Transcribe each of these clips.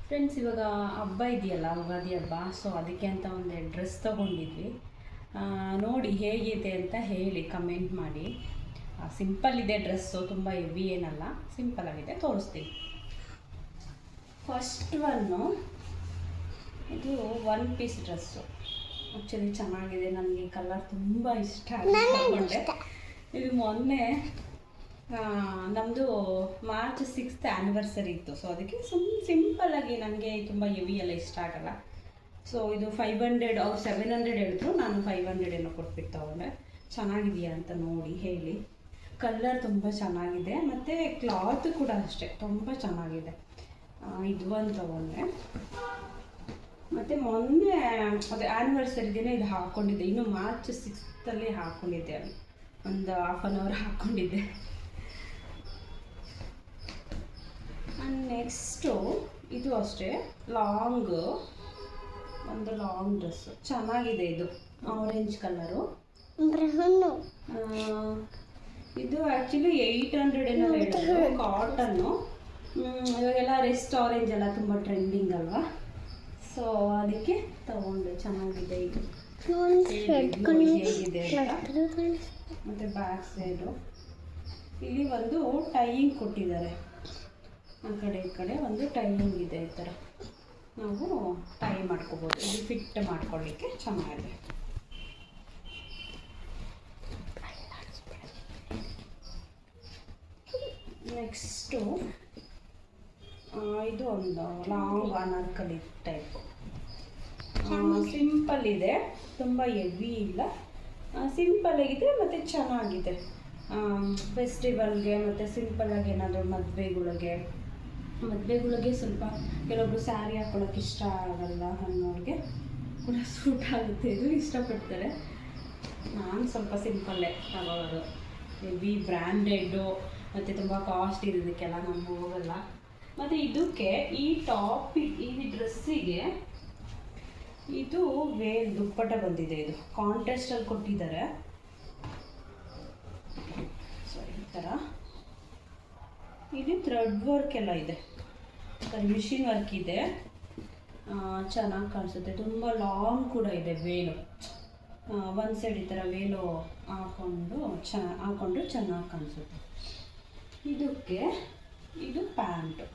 Friends, ಇವಾಗ ಹಬ್ಬ ಇದೆಯಲ್ಲ, ಯುಗಾದಿ ಹಬ್ಬ. ಸೊ ಅದಕ್ಕೆ ಅಂತ ಒಂದು ಡ್ರೆಸ್ ತೊಗೊಂಡಿದ್ವಿ. ನೋಡಿ ಹೇಗಿದೆ ಅಂತ ಹೇಳಿ ಕಮೆಂಟ್ ಮಾಡಿ. ಸಿಂಪಲ್ ಇದೆ ಡ್ರೆಸ್ಸು, ತುಂಬ ಹೆವಿ ಏನಲ್ಲ, ಸಿಂಪಲ್ ಆಗಿದೆ, ತೋರಿಸ್ತೀನಿ. ಫಸ್ಟ್ ಇದು 1 ಪೀಸ್ ಡ್ರೆಸ್ಸು. ಆ್ಯಕ್ಚುಲಿ ಚೆನ್ನಾಗಿದೆ, ನನಗೆ ಕಲರ್ ತುಂಬ ಇಷ್ಟ ಆಗಿದೆ. ಇದು ಮೊನ್ನೆ ನಮ್ಮದು ಮಾರ್ಚ್ 6th ಆ್ಯನಿವರ್ಸರಿ ಇತ್ತು. ಸೊ ಅದಕ್ಕೆ ಸಿಂಪಲ್ಲಾಗಿ ನನಗೆ ತುಂಬ ಹೆವಿ ಎಲ್ಲ ಇಷ್ಟ ಆಗಲ್ಲ. ಸೊ ಇದು 500, ಅವ್ರು 700 ಹೇಳಿದ್ರು, ನಾನು 500 ಏನೋ ಕೊಟ್ಬಿಟ್ಟು ತೊಗೊಂಡೆ. ಚೆನ್ನಾಗಿದೆಯಾ ಅಂತ ನೋಡಿ ಹೇಳಿ. ಕಲರ್ ತುಂಬ ಚೆನ್ನಾಗಿದೆ, ಮತ್ತು ಕ್ಲಾತ್ ಕೂಡ ಅಷ್ಟೇ ತುಂಬ ಚೆನ್ನಾಗಿದೆ. ಇದು ಒಂದು ತೊಗೊಂಡೆ. ಮತ್ತು ಮೊನ್ನೆ ಅದೇ ಆ್ಯನಿವರ್ಸರಿ ದಿನ ಇದು ಹಾಕ್ಕೊಂಡಿದ್ದೆ. ಇನ್ನು ಮಾರ್ಚ್ 6th ಹಾಕ್ಕೊಂಡಿದ್ದೆ, ಒಂದು ½ an hour ಹಾಕ್ಕೊಂಡಿದ್ದೆ. ಆ್ಯಂಡ್ ನೆಕ್ಸ್ಟು ಇದು ಅಷ್ಟೇ ಒಂದು ಲಾಂಗ್ ಡ್ರೆಸ್ಸು ಚೆನ್ನಾಗಿದೆ. ಇದು ಆರೆಂಜ್ ಕಲರು. ಇದು ಆ್ಯಕ್ಚುಲಿ 800 ಏನೋ ಹೇಳಿದ್ರು, ಕಾಟನ್ನು. ಇವಾಗೆಲ್ಲ ರೆಸ್ಟ್ ಆರೆಂಜ್ ಎಲ್ಲ ತುಂಬ ಟ್ರೆಂಡಿಂಗ್ ಅಲ್ವಾ, ಸೊ ಅದಕ್ಕೆ ತಗೊಂಡೆ. ಚೆನ್ನಾಗಿದೆ ಇದು, ಹೇಗಿದೆ ಅಂತ. ಮತ್ತು ಬ್ಯಾಕ್ ಸೈಡು ಇಲ್ಲಿ ಒಂದು ಟೈಯಿಂಗ್ ಕೊಟ್ಟಿದ್ದಾರೆ. ಆ ಕಡೆ ಈ ಕಡೆ ಒಂದು ಟೈಯಿಂಗ್ ಇದೆ. ಈ ಥರ ನಾವು ಟೈ ಮಾಡ್ಕೋಬೋದು. ಇದು ಫಿಟ್ ಮಾಡ್ಕೊಳ್ಳಿಕ್ಕೆ ಚೆನ್ನಾಗಿದೆ. ನೆಕ್ಸ್ಟು ಇದು ಒಂದು ಲಾಂಗ್ ಅನಾರ್ಕಲಿ ಟೈಪು. ಸಿಂಪಲ್ ಇದೆ, ತುಂಬ ಹೆವಿ ಇಲ್ಲ, ಸಿಂಪಲ್ ಆಗಿದೆ ಮತ್ತು ಚೆನ್ನಾಗಿದೆ. ಫೆಸ್ಟಿವಲ್ಗೆ ಮತ್ತು ಸಿಂಪಲ್ಲಾಗಿ ಏನಾದರೂ ಮದುವೆಗಳಿಗೆ ಸ್ವಲ್ಪ ಕೆಲವೊಬ್ರು ಸ್ಯಾರಿ ಹಾಕ್ಕೊಳ್ಳೋಕೆ ಇಷ್ಟ ಆಗಲ್ಲ ಅನ್ನೋರಿಗೆ ಕೂಡ ಸೂಟ್ ಆಗುತ್ತೆ. ಇದು ಇಷ್ಟಪಡ್ತಾರೆ. ನಾನು ಸ್ವಲ್ಪ ಸಿಂಪಲ್ಲೇ ತಗೊಳ್ಳೋದು. ಹೆವಿ ಬ್ರ್ಯಾಂಡೆಡ್ಡು ಮತ್ತು ತುಂಬ ಕಾಸ್ಟ್ ಇರೋದಕ್ಕೆಲ್ಲ ನಾನು ಹೋಗಲ್ಲ. ಮತ್ತು ಇದಕ್ಕೆ ಈ ಡ್ರೆಸ್ಸಿಗೆ ಇದು ದುಪ್ಪಟ್ಟ ಬಂದಿದೆ. ಇದು ಕಾಂಟ್ರಾಸ್ಟಲ್ಲಿ ಕೊಟ್ಟಿದ್ದಾರೆ. ಸೊ ಈ ಥರ ಇಲ್ಲಿ ಥ್ರೆಡ್ ವರ್ಕ್ ಎಲ್ಲ ಇದೆ, ಮಿಷಿನ್ ವರ್ಕ್ ಇದೆ. ಚೆನ್ನಾಗಿ ಕಾಣಿಸುತ್ತೆ. ತುಂಬ ಲಾಂಗ್ ಕೂಡ ಇದೆ ವೇಲು. ಒಂದು ಸೈಡ್ ಈ ಥರ ವೇಲು ಹಾಕ್ಕೊಂಡು ಚೆನ್ನಾಗಿ ಕಾಣಿಸುತ್ತೆ. ಇದಕ್ಕೆ ಇದು ಪ್ಯಾಂಟು.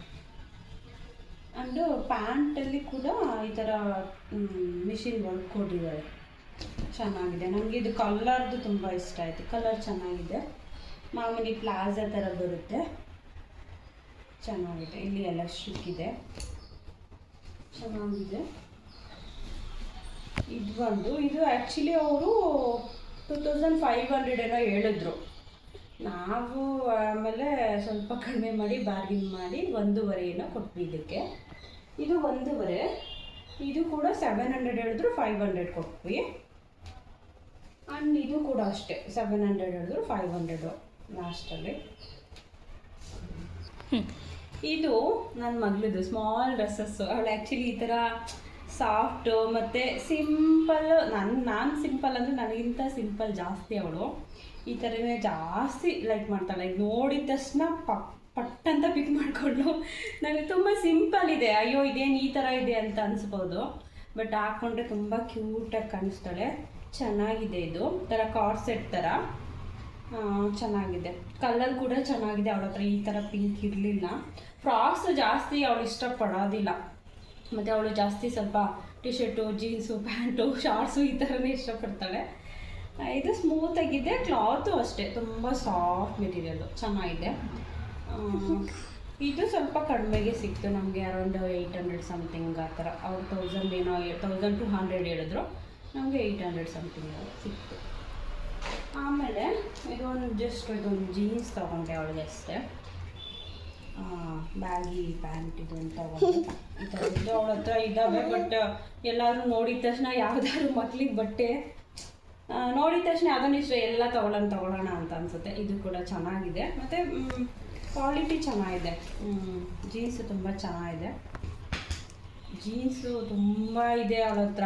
ಆ್ಯಂಡು ಪ್ಯಾಂಟಲ್ಲಿ ಕೂಡ ಈ ಥರ ಮಿಷಿನ್ ವರ್ಕ್ ಕೊಟ್ಟಿದ್ದಾರೆ. ಚೆನ್ನಾಗಿದೆ. ನನಗೆ ಇದು ಕಲರ್ದು ತುಂಬ ಇಷ್ಟ ಆಯಿತು. ಕಲರ್ ಚೆನ್ನಾಗಿದೆ. ಮಾಮೂಲಿ ಪ್ಲಾಜಾ ಥರ ಬರುತ್ತೆ, ಚೆನ್ನಾಗಿದೆ. ಇಲ್ಲಿ ಎಲ್ಲ ಸಿಕ್ಕಿದೆ, ಚೆನ್ನಾಗಿದೆ. ಇದು ಆ್ಯಕ್ಚುಲಿ ಅವರು 2500 ಏನೋ ಹೇಳಿದ್ರು. ನಾವು ಆಮೇಲೆ ಸ್ವಲ್ಪ ಕಡಿಮೆ ಮಾಡಿ ಬಾರ್ಗಿನ್ ಮಾಡಿ 1.5 ಏನೋ ಕೊಟ್ವಿ ಇದಕ್ಕೆ. ಇದು 1.5. ಇದು ಕೂಡ 700 ಹೇಳಿದ್ರು, 500 ಕೊಟ್ವಿ. ಆ್ಯಂಡ್ ಇದು ಕೂಡ ಅಷ್ಟೇ 700 ಹೇಳಿದ್ರು, 500 ಲಾಸ್ಟಲ್ಲಿ. ಇದು ನನ್ನ ಮಗಳದು ಸ್ಮಾಲ್ ಡ್ರೆಸ್ಸಸ್ಸು. ಅವಳು ಆ್ಯಕ್ಚುಲಿ ಈ ಥರ ಸಾಫ್ಟು ಮತ್ತು ಸಿಂಪಲ್. ನಾನು ಸಿಂಪಲ್ ಅಂದರೆ ನನಗಿಂತ ಸಿಂಪಲ್ ಜಾಸ್ತಿ ಅವಳು. ಈ ಥರನೇ ಜಾಸ್ತಿ ಲೈಕ್ ಮಾಡ್ತಾಳೆ. ನೋಡಿದ ತಕ್ಷಣ ಪಟ್ ಅಂತ ಪಿಕ್ ಮಾಡಿಕೊಂಡು, ನನಗೆ ತುಂಬ ಸಿಂಪಲ್ ಇದೆ, ಅಯ್ಯೋ ಇದೇನು ಈ ಥರ ಇದೆ ಅಂತ ಅನಿಸ್ಬೋದು. ಬಟ್ ಹಾಕ್ಕೊಂಡ್ರೆ ತುಂಬ ಕ್ಯೂಟಾಗಿ ಕಾಣಿಸ್ತಾಳೆ. ಚೆನ್ನಾಗಿದೆ. ಇದು ಥರ ಕಾರ್ಡ್ ಸೆಟ್ ಥರ ಚೆನ್ನಾಗಿದೆ. ಕಲರ್ ಕೂಡ ಚೆನ್ನಾಗಿದೆ. ಅವಳ ಹತ್ರ ಈ ಥರ ಪಿಂಕ್ ಇರಲಿಲ್ಲ. ಫ್ರಾಕ್ಸ್ ಜಾಸ್ತಿ ಅವಳು ಇಷ್ಟಪಡೋದಿಲ್ಲ. ಮತ್ತು ಅವಳು ಜಾಸ್ತಿ ಸ್ವಲ್ಪ T shirt, jeans, pant, shorts ಈ ಥರನೇ ಇಷ್ಟಪಡ್ತಾಳೆ. ಇದು ಸ್ಮೂತಾಗಿದೆ. ಕ್ಲಾತು ಅಷ್ಟೇ ತುಂಬ ಸಾಫ್ಟ್ ಮೆಟೀರಿಯಲ್ಲು, ಚೆನ್ನಾಗಿದೆ. ಇದು ಸ್ವಲ್ಪ ಕಡಿಮೆಗೆ ಸಿಕ್ತು ನಮಗೆ, ಅರೌಂಡ್ 800 ಸಮಥಿಂಗ್ ಆ ಥರ. ಅವ್ರು 1000 ಏನೋ 1200 ಹೇಳಿದ್ರು, ನಮಗೆ 800 ಸಮಥಿಂಗ್ ಸಿಕ್ತು. ಆಮೇಲೆ ಇದೊಂದು ಜೀನ್ಸ್ ತೊಗೊಂಡೆ ಅವಳಿಗೆ ಅಷ್ಟೇ. ಬ್ಯಾಗಿ ಪ್ಯಾಂಟ್ ಇದು ಅಂತ ತೊಗೊಂಡೆ. ಈ ಥರದ್ದು ಅವಳ ಹತ್ರ ಇದ್ದಾವೆ. ಬಟ್ ಎಲ್ಲರೂ ನೋಡಿದ ತಕ್ಷಣ ಯಾವುದಾದ್ರು ಮಕ್ಳಿಗೆ ಬಟ್ಟೆ ನೋಡಿದ ತಕ್ಷಣ ಅದನ್ನು ಇಷ್ಟ ಎಲ್ಲ ತಗೊಳ್ಳೋಣ ಅಂತ ಅನಿಸುತ್ತೆ. ಇದು ಕೂಡ ಚೆನ್ನಾಗಿದೆ ಮತ್ತು ಕ್ವಾಲಿಟಿ ಚೆನ್ನಾಗಿದೆ. ಜೀನ್ಸು ತುಂಬ ಚೆನ್ನಾಗಿದೆ. ಜೀನ್ಸು ತುಂಬ ಇದೆ ಅವಳ ಹತ್ರ.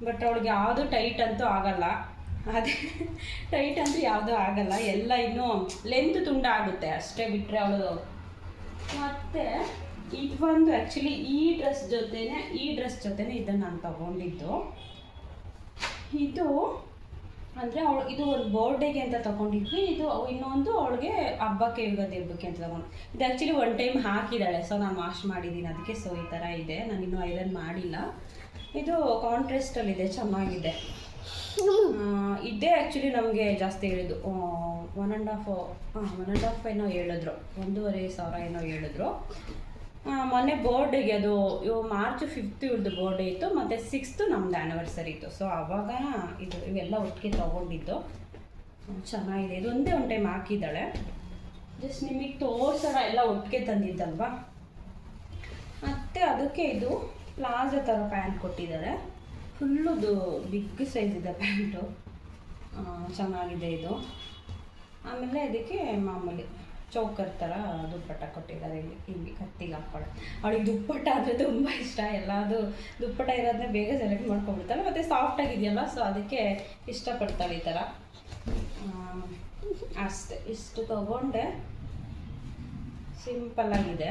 ಬಟ್ ಅವಳಿಗೆ ಯಾವುದು ಟೈಟ್ ಅಂತೂ ಆಗಲ್ಲ. ಅದೇ ಟೈಟ್ ಅಂತೂ ಯಾವುದೂ ಆಗಲ್ಲ. ಎಲ್ಲ ಇನ್ನೂ ಲೆಂತ್ ತುಂಡ ಆಗುತ್ತೆ ಅಷ್ಟೇ ಬಿಟ್ಟರೆ ಅವಳು. ಮತ್ತು ಇದು ಒಂದು ಆ್ಯಕ್ಚುಲಿ ಈ ಡ್ರೆಸ್ ಜೊತೆನೆ ಇದನ್ನು ನಾನು ತಗೊಂಡಿದ್ದು. ಇದು ಅಂದರೆ ಇದು ಒಂದು ಬರ್ಡೇಗೆ ಅಂತ ತೊಗೊಂಡಿದ್ವಿ. ಇದು ಇನ್ನೊಂದು ಅವಳಿಗೆ ಹಬ್ಬಕ್ಕೆ ಯುಗಾದಿ ಹಬ್ಬಕ್ಕೆ ಅಂತ ತೊಗೊಂಡು. ಇದು ಆ್ಯಕ್ಚುಲಿ ಒನ್ ಟೈಮ್ ಹಾಕಿದ್ದಾಳೆ, ಸೊ ನಾನು ವಾಶ್ ಮಾಡಿದ್ದೀನಿ ಅದಕ್ಕೆ. ಸೊ ಈ ಥರ ಇದೆ, ನಾನಿನ್ನೂ ಐರನ್ ಮಾಡಿಲ್ಲ. ಇದು ಕಾಂಟ್ರಾಸ್ಟಲ್ಲಿದೆ, ಚೆನ್ನಾಗಿದೆ. ಇದೇ ಆ್ಯಕ್ಚುಲಿ ನಮಗೆ ಜಾಸ್ತಿ ಹೇಳಿದ್ದು 1.5 ಏನೋ ಹೇಳಿದ್ರು, 1,500 ಏನೋ ಹೇಳಿದ್ರು. ಮೊನ್ನೆ ಬರ್ಡೇಗೆ, ಅದು ಮಾರ್ಚ್ 5 ಇವ್ರದ್ದು ಬರ್ಡೇ ಇತ್ತು, ಮತ್ತು 6 ನಮ್ಮದು ಆ್ಯನಿವರ್ಸರಿ ಇತ್ತು. ಸೊ ಆವಾಗ ಇವೆಲ್ಲ ಒಟ್ಟಿಗೆ ತೊಗೊಂಡಿದ್ದು. ಚೆನ್ನಾಗಿದೆ. ಇದು ಒಂದೇ ಒಂದು ಟೈಮ್ ಹಾಕಿದ್ದಾಳೆ, ಜಸ್ಟ್ ನಿಮಗೆ ತೋರ್ಸೋಣ. ಎಲ್ಲ ಒಟ್ಟಿಗೆ ತಂದಿದ್ದಲ್ವಾ. ಮತ್ತು ಅದಕ್ಕೆ ಇದು ಪ್ಲಾಜೋ ಥರ ಪ್ಯಾಂಟ್ ಕೊಟ್ಟಿದ್ದಾರೆ. ಫುಲ್ಲುದು ಬಿಗ್ ಸೈಜ್ ಇದೆ ಪ್ಯಾಂಟು, ಚೆನ್ನಾಗಿದೆ ಇದು. ಆಮೇಲೆ ಇದಕ್ಕೆ ಮಾಮೂಲಿ ಚೌಕರ್ ಥರ ದುಪ್ಪಟ್ಟ ಕೊಟ್ಟಿದ್ದಾರೆ. ಇಲ್ಲಿ ಕತ್ತಿಗೆ ಹಾಕ್ಕೊಳ್ಳಿ. ಅವಳಿಗೆ ದುಪ್ಪಟ್ಟ ಅಂದರೆ ತುಂಬ ಇಷ್ಟ. ಎಲ್ಲದು ದುಪ್ಪಟ್ಟ ಇರೋದನ್ನ ಬೇಗ ಸೆಲೆಕ್ಟ್ ಮಾಡ್ಕೊಂಡ್ಬಿಡ್ತಾಳೆ, ಮತ್ತು ಸಾಫ್ಟಾಗಿದೆಯಲ್ಲ, ಸೊ ಅದಕ್ಕೆ ಇಷ್ಟಪಡ್ತಾಳೆ ಈ ಥರ. ಅಷ್ಟೇ, ಇಷ್ಟು ತೊಗೊಂಡೆ. ಸಿಂಪಲ್ಲಾಗಿದೆ.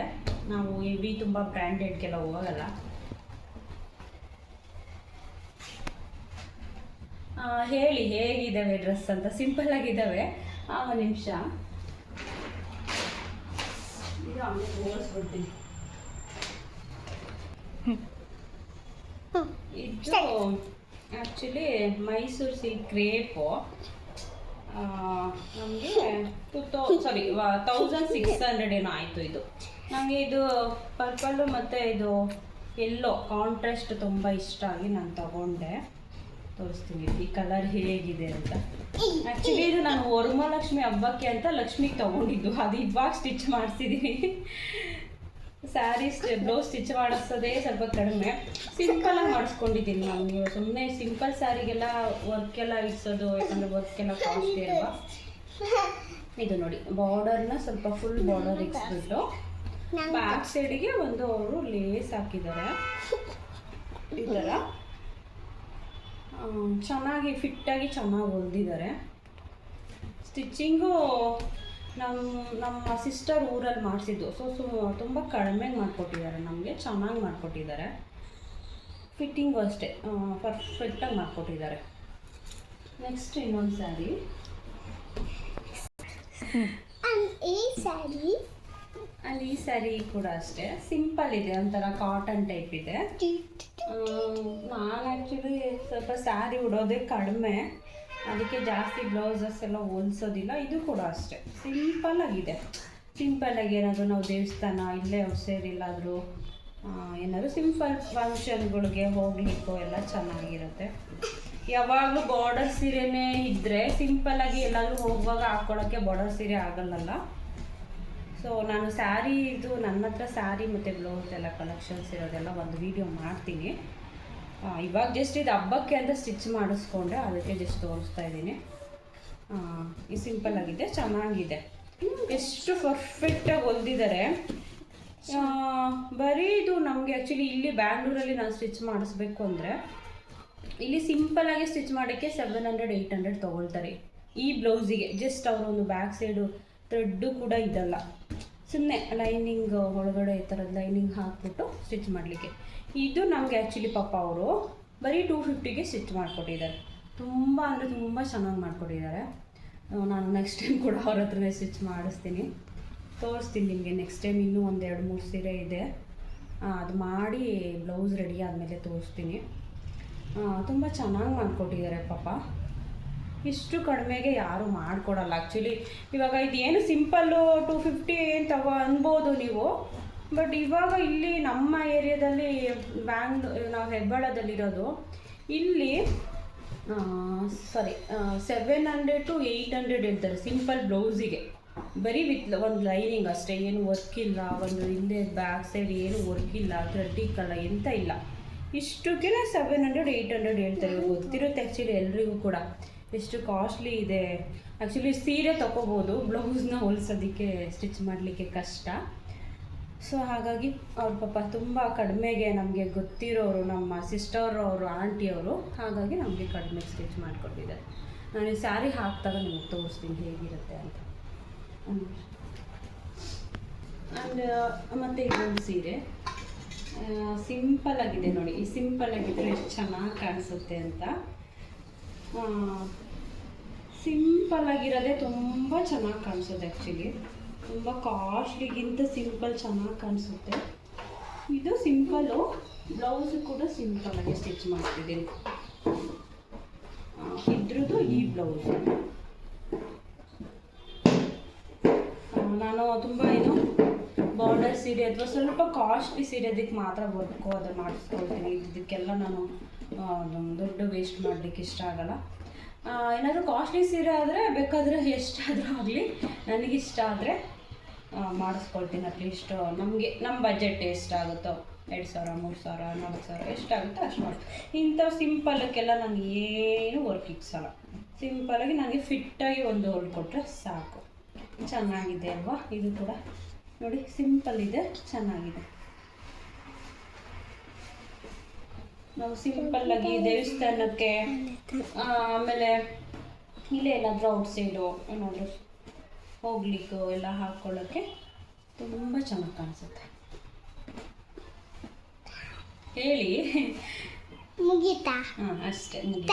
ನಾವು ಹೆವಿ ತುಂಬ ಬ್ರ್ಯಾಂಡೆಡ್ಗೆಲ್ಲ ಹೋಗಲ್ಲ. ಹೇಳಿ ಹೇಗಿದ್ದಾವೆ ಡ್ರೆಸ್ ಅಂತ. ಸಿಂಪಲ್ಲಾಗಿದ್ದಾವೆ. ಒಂದು ನಿಮಿಷ, ಇದು ಆಮೇಲೆ ತೋರಿಸ್ಬಿಡ್ತೀನಿ. ಇದು ಆ್ಯಕ್ಚುಲಿ ಮೈಸೂರು ಸಿಲ್ಕ್ ಕ್ರೇಪು. ನಮಗೆ 1600 ಏನೋ ಆಯಿತು. ಇದು ನನಗೆ ಇದು ಪರ್ಪಲ್ಲು ಮತ್ತು ಇದು ಎಲ್ಲೋ ಕಾಂಟ್ರಾಸ್ಟ್ ತುಂಬ ಇಷ್ಟ ಆಗಿ ನಾನು ತಗೊಂಡೆ. ತೋರಿಸ್ತೀನಿ ಈ ಕಲರ್ ಹೇಗಿದೆ ಅಂತ. ಆ್ಯಕ್ಚುಲಿ ಇದು ನಾನು ವರಮಹಾಲಕ್ಷ್ಮಿ ಹಬ್ಬಕ್ಕೆ ಅಂತ ಲಕ್ಷ್ಮಿಗೆ ತೊಗೊಂಡಿದ್ದು. ಅದು ಇವಾಗ ಸ್ಟಿಚ್ ಮಾಡಿಸಿದ್ದೀನಿ. ಸ್ಯಾರಿ ಬ್ಲೌಸ್ ಸ್ಟಿಚ್ ಮಾಡಿಸೋದೇ ಸ್ವಲ್ಪ ಕಡಿಮೆ. ಸಿಂಪಲಾಗಿ ಮಾಡಿಸ್ಕೊಂಡಿದ್ದೀನಿ ನಾನು. ಸುಮ್ಮನೆ ಸಿಂಪಲ್ ಸ್ಯಾರಿಗೆಲ್ಲ ವರ್ಕೆಲ್ಲ ಇಡ್ಸೋದು, ಯಾಕಂದರೆ ವರ್ಕೆಲ್ಲ ಕಾಸ್ಟ್ಲಿ ಅಲ್ವಾ. ಇದು ನೋಡಿ, ಬಾರ್ಡರ್ನ ಸ್ವಲ್ಪ ಫುಲ್ ಬಾರ್ಡರ್ ಇಕ್ಸ್ಬಿಟ್ಟು ಬ್ಯಾಕ್ ಸೈಡಿಗೆ ಒಂದು ಅವರು ಲೇಸ್ ಹಾಕಿದ್ದಾರೆ ಈ ಥರ. ಚೆನ್ನಾಗಿ ಫಿಟ್ಟಾಗಿ ಚೆನ್ನಾಗಿ ಹೊಲ್ದಿದ್ದಾರೆ. ಸ್ಟಿಚ್ಚಿಂಗು ನಮ್ಮ ಸಿಸ್ಟರ್ ಊರಲ್ಲಿ ಮಾಡಿಸಿದ್ದು. ತುಂಬ ಕಡಿಮೆ ಮಾಡಿಕೊಟ್ಟಿದ್ದಾರೆ ನಮಗೆ, ಚೆನ್ನಾಗಿ ಮಾಡಿಕೊಟ್ಟಿದ್ದಾರೆ. ಫಿಟ್ಟಿಂಗು ಅಷ್ಟೇ ಪರ್ಫೆಕ್ಟಾಗಿ ಮಾಡಿಕೊಟ್ಟಿದ್ದಾರೆ. ನೆಕ್ಸ್ಟ್ ಇನ್ನೊಂದು ಸ್ಯಾರಿ. ಈ ಸ್ಯಾರಿ ಕೂಡ ಅಷ್ಟೇ ಸಿಂಪಲ್ ಇದೆ, ಒಂಥರ ಕಾಟನ್ ಟೈಪ್ ಇದೆ. ನಾನು ಆ್ಯಕ್ಚುಲಿ ಸ್ವಲ್ಪ ಸ್ಯಾರಿ ಉಡೋದೇ ಕಡಿಮೆ, ಅದಕ್ಕೆ ಜಾಸ್ತಿ ಬ್ಲೌಸಸ್ ಎಲ್ಲ ಹೊಲಿಸೋದಿಲ್ಲ. ಇದು ಕೂಡ ಅಷ್ಟೇ ಸಿಂಪಲ್ಲಾಗಿದೆ. ಸಿಂಪಲ್ಲಾಗಿ ಏನಾದರೂ ನಾವು ದೇವಸ್ಥಾನ ಇಲ್ಲೇ ಸೇರಿಲ್ಲಾದರೂ ಏನಾದರೂ ಸಿಂಪಲ್ ಫಂಕ್ಷನ್ಗಳಿಗೆ ಹೋಗ್ಲಿಕ್ಕೋ ಎಲ್ಲ ಚೆನ್ನಾಗಿರುತ್ತೆ. ಯಾವಾಗಲೂ ಬಾರ್ಡರ್ ಸೀರೆನೇ ಇದ್ದರೆ ಸಿಂಪಲ್ಲಾಗಿ ಎಲ್ಲಾದರೂ ಹೋಗುವಾಗ ಹಾಕ್ಕೊಳ್ಳೋಕ್ಕೆ ಬಾರ್ಡರ್ ಸೀರೆ ಆಗಲ್ಲಲ್ಲ. ಸೊ ನಾನು ಸ್ಯಾರಿ ಇದು ನನ್ನ ಹತ್ರ ಸ್ಯಾರಿ ಮತ್ತು ಬ್ಲೌಸ್ ಎಲ್ಲ ಕಲೆಕ್ಷನ್ಸ್ ಇರೋದೆಲ್ಲ ಒಂದು ವೀಡಿಯೋ ಮಾಡ್ತೀನಿ. ಇವಾಗ ಜಸ್ಟ್ ಇದು ಹಬ್ಬಕ್ಕೆ ಅಂತ ಸ್ಟಿಚ್ ಮಾಡಿಸ್ಕೊಂಡೆ, ಅದಕ್ಕೆ ಜಸ್ಟ್ ತೋರಿಸ್ತಾ ಇದ್ದೀನಿ. ಇದು ಸಿಂಪಲ್ಲಾಗಿದೆ, ಚೆನ್ನಾಗಿದೆ. ಎಷ್ಟು ಪರ್ಫೆಕ್ಟಾಗಿ ಹೊಲ್ದಿದ್ದಾರೆ. ಬರೀ ಇದು ನಮಗೆ ಆ್ಯಕ್ಚುಲಿ ಇಲ್ಲಿ ಬ್ಯಾಂಗ್ಳೂರಲ್ಲಿ ನಾನು ಸ್ಟಿಚ್ ಮಾಡಿಸ್ಬೇಕು ಅಂದರೆ ಇಲ್ಲಿ ಸಿಂಪಲ್ಲಾಗಿ ಸ್ಟಿಚ್ ಮಾಡೋಕ್ಕೆ 700-800 ತೊಗೊಳ್ತಾರೆ ಈ ಬ್ಲೌಸಿಗೆ. ಜಸ್ಟ್ ಅವರು ಒಂದು ಬ್ಯಾಕ್ ಸೈಡು ಥ್ರೆಡ್ಡು ಕೂಡ ಇದಲ್ಲ, ಸುಮ್ಮನೆ ಲೈನಿಂಗ್ ಒಳಗಡೆ ಈ ಥರದ ಲೈನಿಂಗ್ ಹಾಕ್ಬಿಟ್ಟು ಸ್ಟಿಚ್ ಮಾಡಲಿಕ್ಕೆ. ಇದು ನಮಗೆ ಆ್ಯಕ್ಚುಲಿ ಪಾಪ ಅವರು ಬರೀ 250ಗೆ ಸ್ಟಿಚ್ ಮಾಡಿಕೊಟ್ಟಿದ್ದಾರೆ. ತುಂಬ ಅಂದರೆ ತುಂಬ ಚೆನ್ನಾಗಿ ಮಾಡಿಕೊಟ್ಟಿದ್ದಾರೆ. ನಾನು ನೆಕ್ಸ್ಟ್ ಟೈಮ್ ಕೂಡ ಅವ್ರ ಹತ್ರನೇ ಸ್ಟಿಚ್ ಮಾಡಿಸ್ತೀನಿ, ತೋರಿಸ್ತೀನಿ ನಿಮಗೆ. ನೆಕ್ಸ್ಟ್ ಟೈಮ್ ಇನ್ನೂ ಒಂದು 2-3 ಸೀರೆ ಇದೆ, ಅದು ಮಾಡಿ ಬ್ಲೌಸ್ ರೆಡಿ ಆದಮೇಲೆ ತೋರಿಸ್ತೀನಿ. ತುಂಬ ಚೆನ್ನಾಗಿ ಮಾಡಿಕೊಟ್ಟಿದ್ದಾರೆ ಪಾಪ. ಇಷ್ಟು ಕಡಿಮೆಗೆ ಯಾರೂ ಮಾಡಿಕೊಡಲ್ಲ ಆ್ಯಕ್ಚುಲಿ. ಇವಾಗ ಇದೇನು ಸಿಂಪಲ್ಲು 250 ಏನು ಅನ್ಬೋದು ನೀವು, ಬಟ್ ಇವಾಗ ಇಲ್ಲಿ ನಮ್ಮ ಏರಿಯಾದಲ್ಲಿ ನಾವು ಹೆಬ್ಬಾಳದಲ್ಲಿರೋದು, ಇಲ್ಲಿ 700-800 ಹೇಳ್ತಾರೆ ಸಿಂಪಲ್ ಬ್ಲೌಸಿಗೆ. ಬರೀ ವಿತ್ ಒಂದು ಲೈನಿಂಗ್ ಅಷ್ಟೇ, ಏನು ವರ್ಕ್ ಇಲ್ಲ, ಒಂದು ಹಿಂದೆ ಬ್ಯಾಕ್ ಸೈಡ್ ಏನು ವರ್ಕ್ ಇಲ್ಲ, ಥ್ರೆಡ್ಡಿಕ್ಕಲ್ಲ, ಎಂತ ಇಲ್ಲ. ಇಷ್ಟಕ್ಕೆ 700-800 ಹೇಳ್ತಾರೆ. ಗೊತ್ತಿರುತ್ತೆ ಆ್ಯಕ್ಚುಲಿ ಎಲ್ರಿಗೂ ಕೂಡ ಎಷ್ಟು ಕಾಸ್ಟ್ಲಿ ಇದೆ. ಆ್ಯಕ್ಚುಲಿ ಸೀರೆ ತೊಗೋಬೋದು, ಬ್ಲೌಸ್ನ ಹೊಲಿಸೋದಕ್ಕೆ ಸ್ಟಿಚ್ ಮಾಡಲಿಕ್ಕೆ ಕಷ್ಟ. ಸೊ ಹಾಗಾಗಿ ಅವ್ರ ಪಾಪ ತುಂಬ ಕಡಿಮೆಗೆ ನಮಗೆ ಗೊತ್ತಿರೋರು, ನಮ್ಮ ಸಿಸ್ಟರ್ ಅವರು, ಆಂಟಿಯವರು, ಹಾಗಾಗಿ ನಮಗೆ ಕಡಿಮೆ ಸ್ಟಿಚ್ ಮಾಡಿಕೊಟ್ಟಿದ್ದಾರೆ. ನಾನು ಈ ಸ್ಯಾರಿ ಹಾಕಿದಾಗ ನಿಮಗೆ ತೋರಿಸ್ತೀನಿ ಹೇಗಿರುತ್ತೆ ಅಂತ. ಆ್ಯಂಡ್ ಮತ್ತು ಇದೊಂದು ಸೀರೆ ಸಿಂಪಲ್ ಆಗಿದೆ ನೋಡಿ. ಈ ಸಿಂಪಲ್ ಆಗಿದ್ರೆ ಎಷ್ಟು ಚೆನ್ನಾಗಿ ಕಾಣಿಸುತ್ತೆ ಅಂತ. ಸಿಂಪಲ್ ಆಗಿರೋದೇ ತುಂಬ ಚೆನ್ನಾಗಿ ಕಾಣಿಸುತ್ತೆ. ಆ್ಯಕ್ಚುಲಿ ತುಂಬ ಕಾಸ್ಟ್ಲಿಗಿಂತ ಸಿಂಪಲ್ ಚೆನ್ನಾಗಿ ಕಾಣಿಸುತ್ತೆ. ಇದು ಸಿಂಪಲ್ಲು, ಬ್ಲೌಸು ಕೂಡ ಸಿಂಪಲ್ಲಾಗಿ ಸ್ಟಿಚ್ ಮಾಡ್ತಿದ್ದೀನಿ. ಇದ್ರದ್ದು ಈ ಬ್ಲೌಸು ನಾನು ತುಂಬ ಬಾರ್ಡರ್ ಸೀರೆ ಅಥವಾ ಸ್ವಲ್ಪ ಕಾಸ್ಟ್ಲಿ ಸೀರೆ ಅದಕ್ಕೆ ಮಾತ್ರ ವರ್ಕು ಅದು ಮಾಡಿಸ್ಕೊಳ್ತೀನಿ. ಇದಕ್ಕೆಲ್ಲ ನಾನು ದುಡ್ಡು ವೇಸ್ಟ್ ಮಾಡಲಿಕ್ಕೆ ಇಷ್ಟ ಆಗಲ್ಲ. ಏನಾದರೂ ಕಾಸ್ಟ್ಲಿ ಸೀರೆ ಆದರೆ ಬೇಕಾದರೆ ಎಷ್ಟಾದರೂ ಆಗಲಿ ನನಗಿಷ್ಟ ಆದರೆ ಮಾಡಿಸ್ಕೊಳ್ತೀನಿ. ಅಟ್ಲೀಸ್ಟ್ ನಮಗೆ ನಮ್ಮ ಬಜೆಟ್ ಎಷ್ಟಾಗುತ್ತೋ 2,000 3,000 4,000 ಎಷ್ಟಾಗುತ್ತೋ ಅಷ್ಟು ಮಾಡಿ. ಇಂಥವು ಸಿಂಪಲ್ಕ್ಕೆಲ್ಲ ನಾನು ಏನು ವರ್ಕ್ ಇಕ್ಸಲ್ಲ. ಸಿಂಪಲಾಗಿ ನನಗೆ ಫಿಟ್ಟಾಗಿ ಒಂದು ಹೊಲ್ಕೊಟ್ರೆ ಸಾಕು. ಚೆನ್ನಾಗಿದೆ ಅಲ್ವಾ? ಇದು ಕೂಡ ನೋಡಿ ಸಿಂಪಲ್ ಇದೆ, ಚೆನ್ನಾಗಿದೆ. ನಾವು ಸಿಂಪಲ್ಲಾಗಿ ದೇವಸ್ಥಾನಕ್ಕೆ ಆಮೇಲೆ ಇಲ್ಲೇ ಏನಾದರೂ ಔಟ್ಸೈಡು ಏನಾದರೂ ಹೋಗ್ಲಿಕ್ಕೂ ಎಲ್ಲ ಹಾಕ್ಕೊಳ್ಳೋಕ್ಕೆ ತುಂಬ ಚೆನ್ನಾಗಿ ಕಾಣಿಸುತ್ತೆ. ಹೇಳಿ ಮುಗೀತಾ? ಹಾಂ, ಅಷ್ಟೇ ಮುಗಿ.